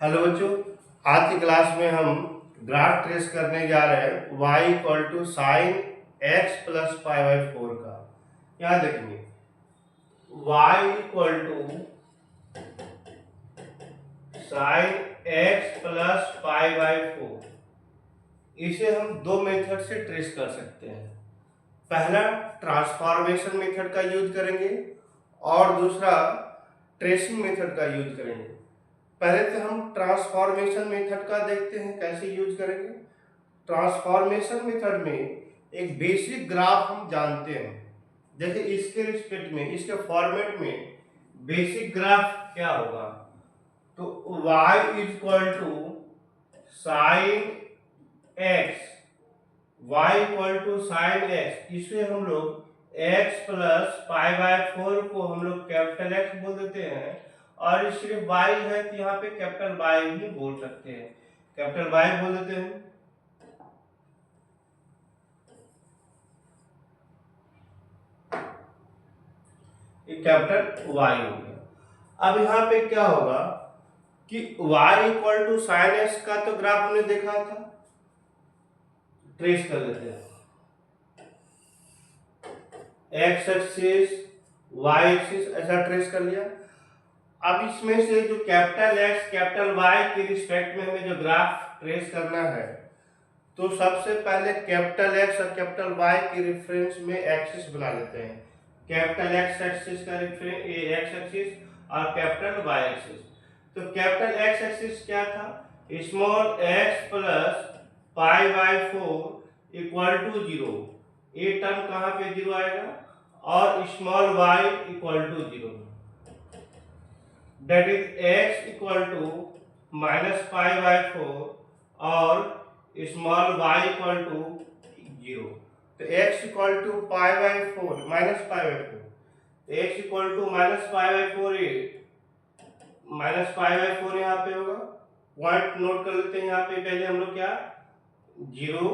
Hello बच्चों, आज की क्लास में हम ग्राफ ट्रेस करने जा रहे हैं y equal to sine x plus pi by 4 का। यहाँ देखेंगे y equal to sine x plus pi by 4। इसे हम दो मेथड से ट्रेस कर सकते हैं। पहला ट्रांसफॉर्मेशन मेथड का यूज करेंगे और दूसरा ट्रेसिंग मेथड का यूज करेंगे। पहले तो हम ट्रांसफॉर्मेशन मेथड का देखते हैं कैसे यूज करेंगे। ट्रांसफॉर्मेशन मेथड में एक बेसिक ग्राफ हम जानते हैं। देखिए इसके रिस्पेक्ट में, इसके फॉर्मेट में बेसिक ग्राफ क्या होगा, तो y is equal to sine x, y equal to sine x, इसे हम लोग x प्लस पाई बाय 4 को हम लोग कैपिटल X बोल देते हैं, और ये सिर्फ y है तो यहाँ पे कैपिटल Y ही बोल सकते हैं, कैपिटल Y बोल देते हैं। ये कैपिटल Y हो गया। अब यहाँ पे क्या होगा कि y equal to sine x का तो ग्राफ हमने देखा था, ट्रेस कर लेते हैं। एक्स एक्सिस वाई एक्सिस ऐसा ट्रेस कर लिया। अब इसमें से जो कैपिटल एक्स कैपिटल वाई के रिस्पेक्ट में हमें जो ग्राफ ट्रेस करना है, तो सबसे पहले कैपिटल एक्स और कैपिटल वाई के रेफरेंस में एक्सिस बना लेते हैं। कैपिटल एक्स एक्सिस का रेफरेंस एक्स एक्सिस और कैपिटल वाई एक्सिस। तो कैपिटल एक्स एक्सिस क्या था, small x plus pi by 4 equal to 0। ये टर्म कहाँ पे 0 आएगा, और small y equal to 0, that is x equal to minus pi by 4 और स्मॉल y इक्वल टू 0। तो x equal to pi by 4 minus pi by 4, तो x equal to minus pi by 4, minus pi by 4 यहाँ पे होगा। Point note कर लेते हैं यहाँ पे, पहले हम लोग क्या 0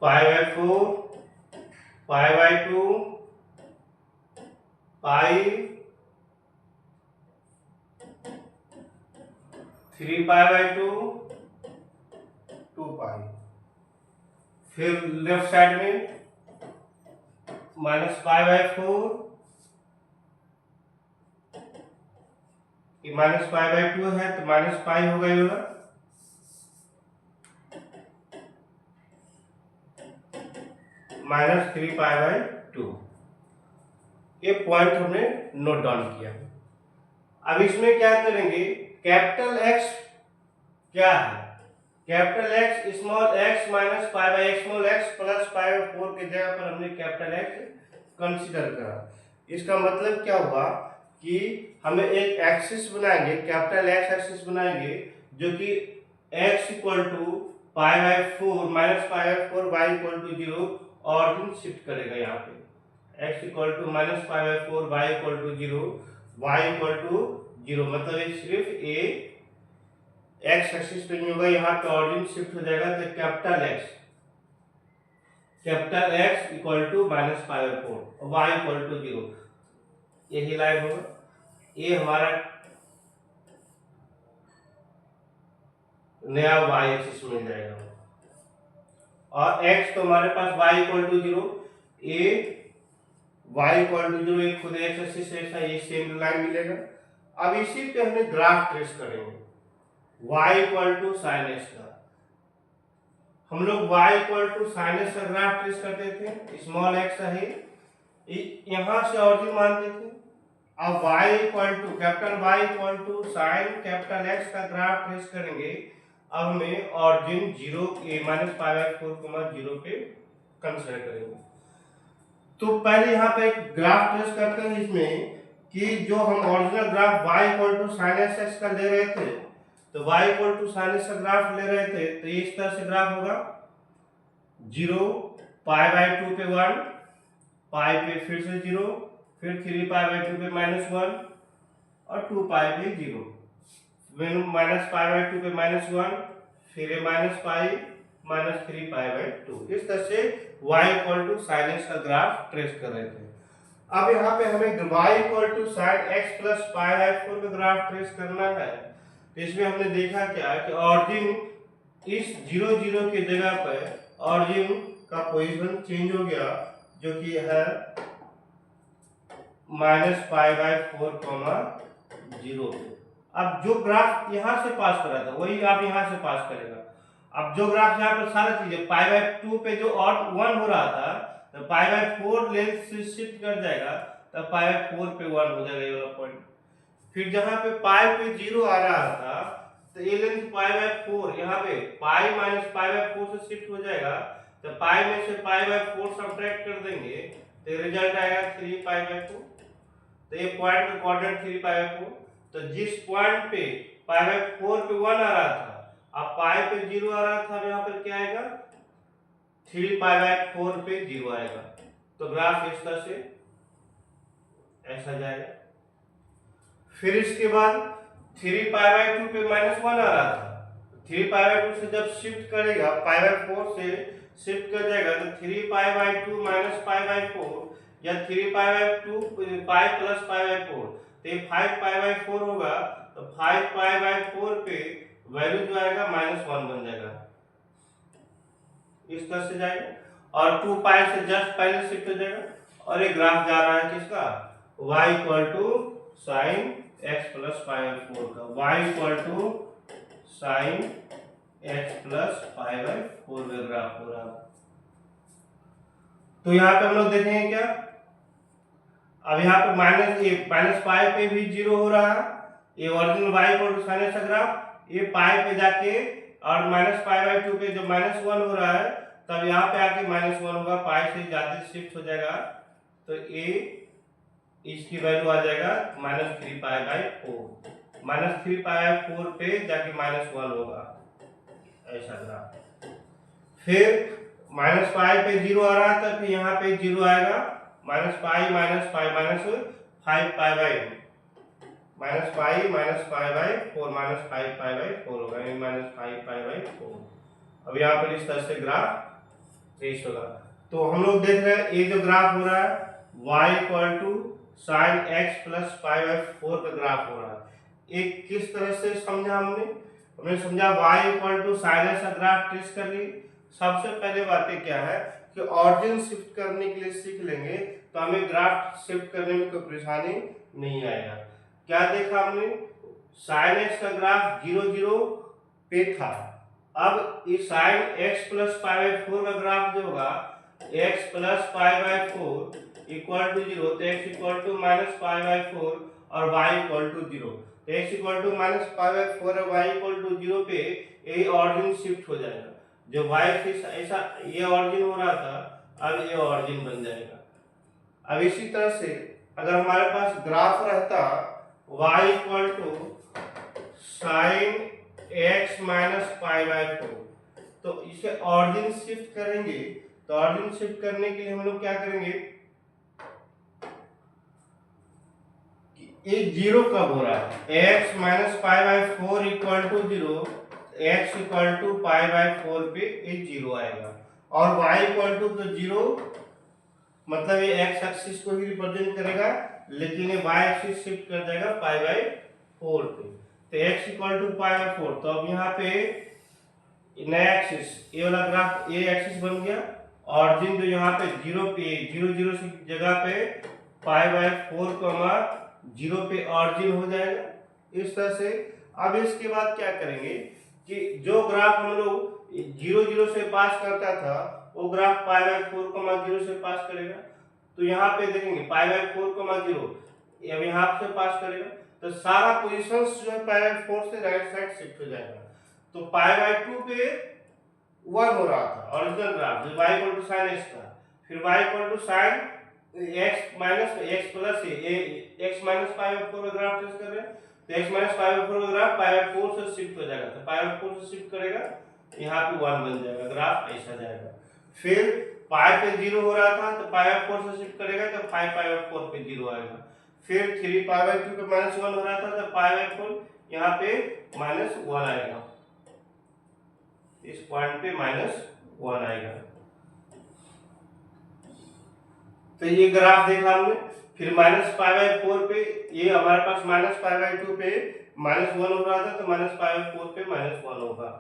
पाई by 4 pi by 2 pi 3 pi by 2 2 पाई। फिर लेफ्ट साइड में minus pi by 4, minus pi by 2 है तो माइनस पाई होगा ये वाला, माइनस 3 पाई बाई 2। ये पॉइंट हमने नोट डाउन किया। अब इसमें क्या करेंगे, कैपिटल एक्स क्या है, capital x small x minus pi by x, small x plus pi by 4 के जगह पर हमने कैपिटल एक्स कंसीडर करा। इसका मतलब क्या हुआ कि हमें एक एक्सिस बनाएंगे, कैपिटल एक्स एक्सिस बनाएंगे, जो कि x equal to pi by 4 minus pi by 4 y equal to 0 origin shift करेगा। यहाँ पे x equal to minus pi by 4 y equal to 0 y equal to 0, मतलब ये सिर्फ ए एक्स एक्सिस पे नहीं होगा, यहाँ पे ऑरिजिन शिफ्ट हो जाएगा। तो capital x equal to minus pi by 4 y equal to 0, यही लाइन होगा। ये हमारा नया वाई एक्सिस मिल जाएगा, और x तो हमारे पास y इक्वल टू 0, ये y इक्वल टू 0 एक खुद x एक्सिस ऐसा ये सेम लाइन मिलेगा। अब इसी पे हमें ग्राफ ट्रेस करेंगे y equal to sine x का। हम लोग y equal to sine x का ग्राफ ट्रेस करते थे, स्मॉल x है, यहाँ से ऑरिजिन मानते थे। अब y equal to capital Y equal to sine capital x का ग्राफ ट्रेस करेंगे। अब हमें ऑरिजिन 0 माइनस पाई बाई 4 0 पे कंसीडर करेंगे। तो पहले यहाँ पे एक ग्राफ ट्रेस करते हैं इसमें कि जो हम original graph y equal to sine x का ले रहे थे, तो y equal to sine x का ग्राफ ले रहे थे, तो इस तरह से ग्राफ होगा 0 पाई बाई 2 पे 1, पाई पे फिर से 0, फिर 3 पाई बाई 2 पे माइनस 1 और 2 पाई पे 0, माइनस पाई बाई 2 पे माइनस 1, फिर minus pi minus 3 pi by 2। इस तरह से y equal to sine x का ग्राफ ट्रेस कर रहे थे। अब यहाँ पे हमें y equal to sine x plus pi by 4 का ग्राफ ट्रेस करना है। तो इसमें हमने देखा क्या कि ऑरिजिन इस 0 0 की जगह पर ऑरिजिन का पोजीशन चेंज हो गया, जो कि है माइनस पाई बाई 4 कॉमा 0। अब जो ग्राफ यहाँ से पास कर रहा था वही आप यहाँ से पास करेगा। अब जो ग्राफ यहाँ पर सारा चीजें पाई बाई 2 पे जो और 1 हो रहा था, तो पाई बाई 4 लेंथ से शिफ्ट कर जाएगा, तब पाई बाई 4 पे 1 हो जाएगा ये वाला पॉइंट। फिर जहाँ पे पाई पे 0 आ रहा था, तो ये लेंथ पाई बाई 4 यहाँ पे पाई माइनस पाई बाई 4 से शिफ्ट हो जाएगा, तो पाई में से पाई बाई 4 सब्ट्रैक्ट कर देंगे तो रिजल्ट आएगा 3 पाई बाई 4। तो ये पॉइंट का कोऑर्डिनेट 3 पाई बाई 4। तो जिस पॉइंट पे पाई बाई 4 पे 1 आ रहा था, अब पाई पे 0 आ रहा था, अब यहाँ पर क्या आएगा 3 पाई बाई 4 पे 0 आएगा। तो ग्राफ इस तरह से ऐसा जाएगा। फिर इसके बाद 3 पाई बाई 2 पे माइनस 1 आ रहा था, 3 पाई बाई 2 से जब शिफ्ट करेगा पाई बाई 4 से शिफ्ट कर जाएगा, तो 3 pi by 2 minus pi by 4 या 3 pi by 2 pi plus pi by 4, तो ये 5 पाई बाई 4 होगा। तो 5 पाई बाई 4 पे वैल्यू जो आएगा -1 बन जाएगा, इस तरह से जाएगा। और 2 पाई से जस्ट पहले शिफ्ट हो जाएगा। और ये ग्राफ जा रहा है किसका, y equal to sine x plus pi by 4 का, y equal to sine x plus pi by 4 का ग्राफ हो रहा है। तो यहाँ पे हम लोग देखेंगे क्या, अब यहाँ पे माइनस पाई पे भी 0 हो रहा है, ये original y equal to sine x का ग्राफ, ये पाई पे जाके और माइनस पाई बाई 2 पे जो -1 हो रहा है, तब यहाँ पे आके -1 होगा, पाई से ज्यादा शिफ्ट हो जाएगा, तो ये इसकी वैल्यू आ जाएगा -3 पाई बाई 4। -3 पाई बाई 4 पे जाके -1 होगा, ऐसा ग्राफ। फिर माइनस पाई पे 0 आ रहा था, फिर यहाँ पे 0 आएगा, minus pi -5 pi by -5 pi by 4 -5 pi by 4 होगा, -5 पाई बाई 4। अब यहाँ पर इस तरह से ग्राफ ट्रेस होगा। तो हम लोग देख रहे हैं ये जो ग्राफ हो रहा है y equal to sine x plus pi by 4 का ग्राफ हो रहा है। एक किस तरह से समझा हमने समझा y equal to sine x का ग्राफ ट्रेस कर ली। सबसे पहले बातें क्या है कि ऑरिजिन शिफ्ट करने के लिए सीख लेंगे तो हमें ग्राफ शिफ्ट करने में कोई परेशानी नहीं आएगा। क्या देखा हमने, साइन एक्स का ग्राफ 0 0 पे था, अब इस sine x plus pi by 4 का ग्राफ जो होगा x plus pi by 4 equal to 0, तो x equal to minus pi by 4 और y इक्वल टू 0, तो x equal to minus pi by 4 और y इक्वल टू 0 पे ये ऑरिजिन शिफ्ट हो जाएगा। जो y से ऐसा ये ऑरिजिन हो रहा था, अब ये ऑरिजिन बन जाएगा। अब इसी तरह से अगर हमारे पास ग्राफ रहता y equal to sine x minus pi by 4, तो इसे ऑरिजिन शिफ्ट करेंगे। तो ऑरिजिन शिफ्ट करने के लिए हम लोग क्या करेंगे, ये 0 कब हो रहा है, x minus pi by 4 equal to 0, x equal to pi by 4 पे ये 0 आएगा, और y इक्वल टू तो 0 मतलब ये x एक्सिस को ही रिप्रेजेंट करेगा, लेकिन ये y एक्सिस शिफ्ट कर जाएगा पाई बाई 4 पे, तो x equal to pi by 4। तो अब यहाँ पे नया एक्सिस ये वाला ग्राफ ये एक्सिस बन गया, ऑरिजिन जो यहाँ पे 0 पे 0 0 की जगह पे पाई बाई 4 0 पे ऑरिजिन हो जाएगा, इस तरह से। अब इसके बाद क्या करेंगे कि जो ग्राफ हम लोग 0 0 से पास करता था वो ग्राफ पाई बाई 4 0 से पास करेगा। तो यहाँ पे देखेंगे पाई बाई 4 0 अब यहाँ से पास करेगा, तो सारा पोजीशंस जो है पाई बाई 4 से राइट साइड शिफ्ट हो जाएगा। तो पाई बाई 2 पे 1 हो रहा था ओरिजिनल ग्राफ, जो y equal to sine x था, फिर y equal to sine x minus x plus x minus pi by 4 का ग्राफ ट्रेस कर रहे हैं, तो x माइनस पाई बाई 4 का ग्राफ पाई बाई 4 से शिफ्ट हो जाएगा, तो पाई बाई 4 से शिफ्ट करेगा, यहाँ पे 1 बन जाएगा, ग्राफ ऐसा जाएगा। फिर पाई पे 0 हो रहा था, तो पाई बाई 4 से शिफ्ट करेगा, तो 5 पाई बाई 4 पे 0 आएगा। फिर 3 पाई बाई 2 पे -1 हो रहा था, तो पाई बाई 4 यहाँ पे -1 आएगा, इस पॉइंट पे -1 आएगा। तो ये ग्राफ देखा हमने। फिर -π/4 पे ये हमारे पास -π/2 पे -1 हो रहा था, तो -π/4 पे -1 होगा।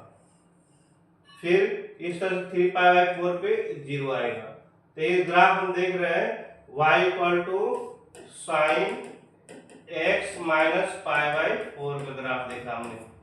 फिर इस तरह से 3π/4 पे 0 आएगा। तो ये ग्राफ हम देख रहे हैं y = sin x - π/4 का ग्राफ देखा हमने।